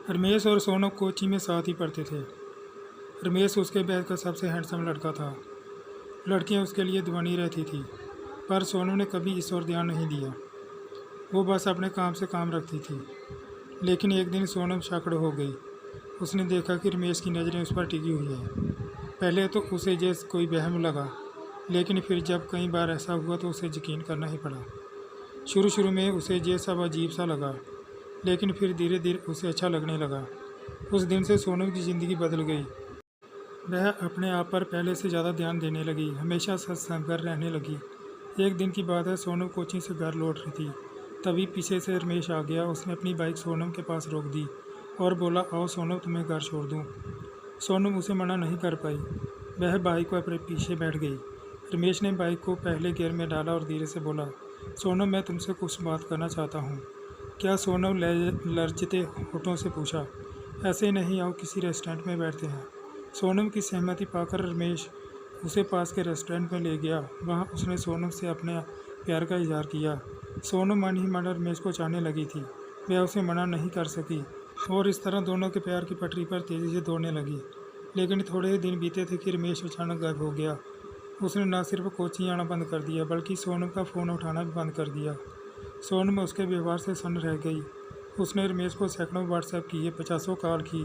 रमेश और सोनम कोची में साथ ही पढ़ते थे। रमेश उसके बैच का सबसे हैंडसम लड़का था। लड़कियां उसके लिए दीवानी रहती थी, पर सोनम ने कभी इस ओर ध्यान नहीं दिया। वो बस अपने काम से काम रखती थी। लेकिन एक दिन सोनम शाकड़ हो गई। उसने देखा कि रमेश की नज़रें उस पर टिकी हुई है। पहले तो उसे जैसे कोई वहम लगा, लेकिन फिर जब कई बार ऐसा हुआ तो उसे यकीन करना ही पड़ा। शुरू शुरू में उसे ये सब अजीब सा लगा, लेकिन फिर धीरे धीरे उसे अच्छा लगने लगा। उस दिन से सोनम की ज़िंदगी बदल गई। वह अपने आप पर पहले से ज़्यादा ध्यान देने लगी, हमेशा सच संभर रहने लगी। एक दिन की बात है, सोनम कोचिंग से घर लौट रही थी। तभी पीछे से रमेश आ गया। उसने अपनी बाइक सोनम के पास रोक दी और बोला, आओ सोनम, तुम्हें घर छोड़ दूँ। सोनम उसे मना नहीं कर पाई। वह बाइक को अपने पीछे बैठ गई। रमेश ने बाइक को पहले गियर में डाला और धीरे से बोला, सोनम, मैं तुमसे कुछ बात करना चाहता हूँ। क्या? सोनम लर्जते होठों से पूछा। ऐसे नहीं, आओ किसी रेस्टोरेंट में बैठते हैं। सोनम की सहमति पाकर रमेश उसे पास के रेस्टोरेंट में ले गया। वहाँ उसने सोनम से अपने प्यार का इजहार किया। सोनम मन ही मन रमेश को चाहने लगी थी। वह उसे मना नहीं कर सकी और इस तरह दोनों के प्यार की पटरी पर तेज़ी से दौड़ने लगी। लेकिन थोड़े ही दिन बीते थे कि रमेश अचानक गायब हो गया। उसने न सिर्फ कोचिंग आना बंद कर दिया, बल्कि सोनम का फ़ोन उठाना भी बंद कर दिया। सोनम उसके व्यवहार से सन्न रह गई। उसने रमेश को सैकड़ों व्हाट्सएप किए, 50 कॉल की,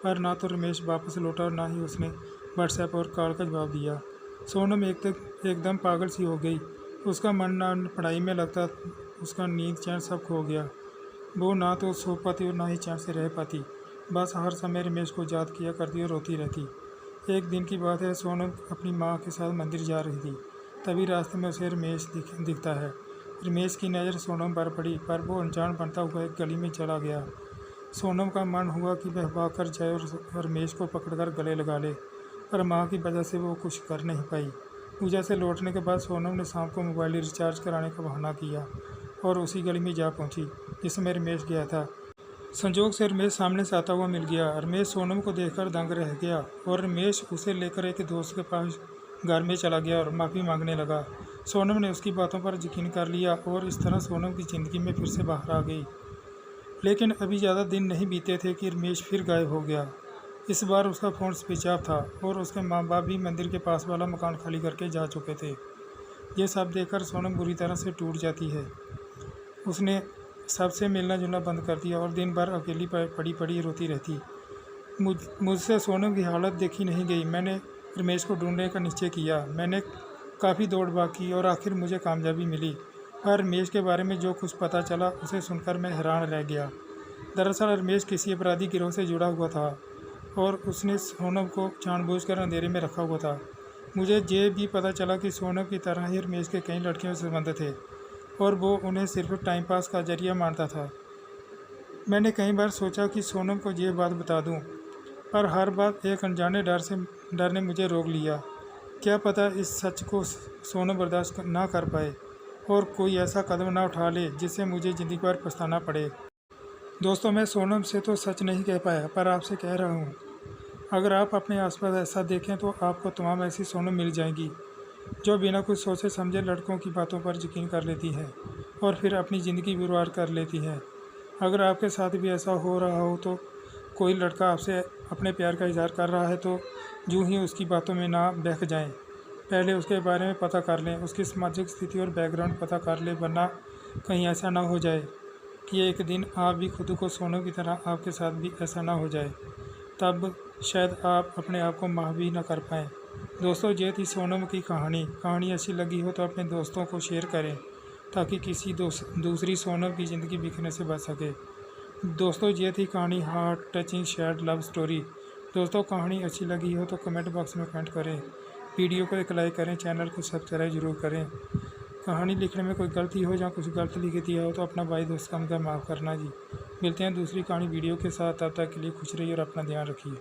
पर ना तो रमेश वापस लौटा और ना ही उसने व्हाट्सएप और कॉल का जवाब दिया। सोनम एकदम पागल सी हो गई। उसका मन ना पढ़ाई में लगता, उसका नींद चैन सब खो गया। वो ना तो सो पाती और ना ही चैन से रह पाती। बस हर समय रमेश को याद किया करती और रोती रहती। एक दिन की बात है, सोनम अपनी माँ के साथ मंदिर जा रही थी। तभी रास्ते में उसे रमेश दिखता है। रमेश की नज़र सोनम पर पड़ी, पर वो अनजान बनता हुआ एक गली में चला गया। सोनम का मन हुआ कि वह भाग कर जाए और रमेश को पकड़कर गले लगा ले, पर माँ की वजह से वो कुछ कर नहीं पाई। पूजा से लौटने के बाद सोनम ने शाम को मोबाइल रिचार्ज कराने का बहाना किया और उसी गली में जा पहुंची जिसमें रमेश गया था। संजोग से रमेश सामने से आता हुआ मिल गया। रमेश सोनम को देखकर दंग रह गया और रमेश उसे लेकर एक दोस्त के पास घर में चला गया और माफ़ी मांगने लगा। सोनम ने उसकी बातों पर यकीन कर लिया और इस तरह सोनम की ज़िंदगी में फिर से बाहर आ गई। लेकिन अभी ज़्यादा दिन नहीं बीते थे कि रमेश फिर गायब हो गया। इस बार उसका फ़ोन स्विच ऑफ था और उसके माँ बाप भी मंदिर के पास वाला मकान खाली करके जा चुके थे। ये सब देखकर सोनम बुरी तरह से टूट जाती है। उसने सबसे मिलना जुलना बंद कर दिया और दिन भर अकेली पड़ी पड़ी रोती रहती। मुझसे सोनम की हालत देखी नहीं गई। मैंने रमेश को ढूंढने का निश्चय किया। मैंने काफ़ी दौड़ भाग की और आखिर मुझे कामयाबी मिली। पर रमेश के बारे में जो कुछ पता चला उसे सुनकर मैं हैरान रह गया। दरअसल रमेश किसी अपराधी गिरोह से जुड़ा हुआ था और उसने सोनम को जानबूझकर अंधेरे में रखा हुआ था। मुझे ये भी पता चला कि सोनम की तरह ही रमेश के कई लड़कियों से संबंध थे और वो उन्हें सिर्फ टाइम पास का जरिया मानता था। मैंने कई बार सोचा कि सोनम को ये बात बता दूं, पर हर बार एक अनजाने डर ने मुझे रोक लिया। क्या पता इस सच को सोनम बर्दाश्त ना कर पाए और कोई ऐसा कदम ना उठा ले जिससे मुझे ज़िंदगी भर पछताना पड़े। दोस्तों, मैं सोनम से तो सच नहीं कह पाया, पर आपसे कह रहा हूँ, अगर आप अपने आसपास ऐसा देखें तो आपको तमाम ऐसी सोनम मिल जाएंगी जो बिना कुछ सोचे समझे लड़कों की बातों पर यकीन कर लेती है और फिर अपनी ज़िंदगी बर्बाद कर लेती है। अगर आपके साथ भी ऐसा हो रहा हो, तो कोई लड़का आपसे अपने प्यार का इजहार कर रहा है तो यूँ ही उसकी बातों में ना बहक जाएं। पहले उसके बारे में पता कर लें, उसकी सामाजिक स्थिति और बैकग्राउंड पता कर लें, वरना कहीं ऐसा ना हो जाए कि एक दिन आप भी खुद को सोनम की तरह आपके साथ भी ऐसा ना हो जाए। तब शायद आप अपने आप को माफ़ भी ना कर पाएँ। दोस्तों, ये थी सोनम की कहानी अच्छी लगी हो तो अपने दोस्तों को शेयर करें ताकि किसी दूसरी सोनम की ज़िंदगी बिखरने से बच सके। दोस्तों, ये थी कहानी heart touching shared love story. दोस्तों, कहानी अच्छी लगी हो तो कमेंट बॉक्स में कमेंट करें, वीडियो को एक लाइक करें, चैनल को सब्सक्राइब जरूर करें। कहानी लिखने में कोई गलती हो या कुछ गलत लिख दिया हो तो अपना भाई दोस्त का माफ़ करना जी। मिलते हैं दूसरी कहानी वीडियो के साथ, तब तक के लिए खुश रहिए और अपना ध्यान रखिए।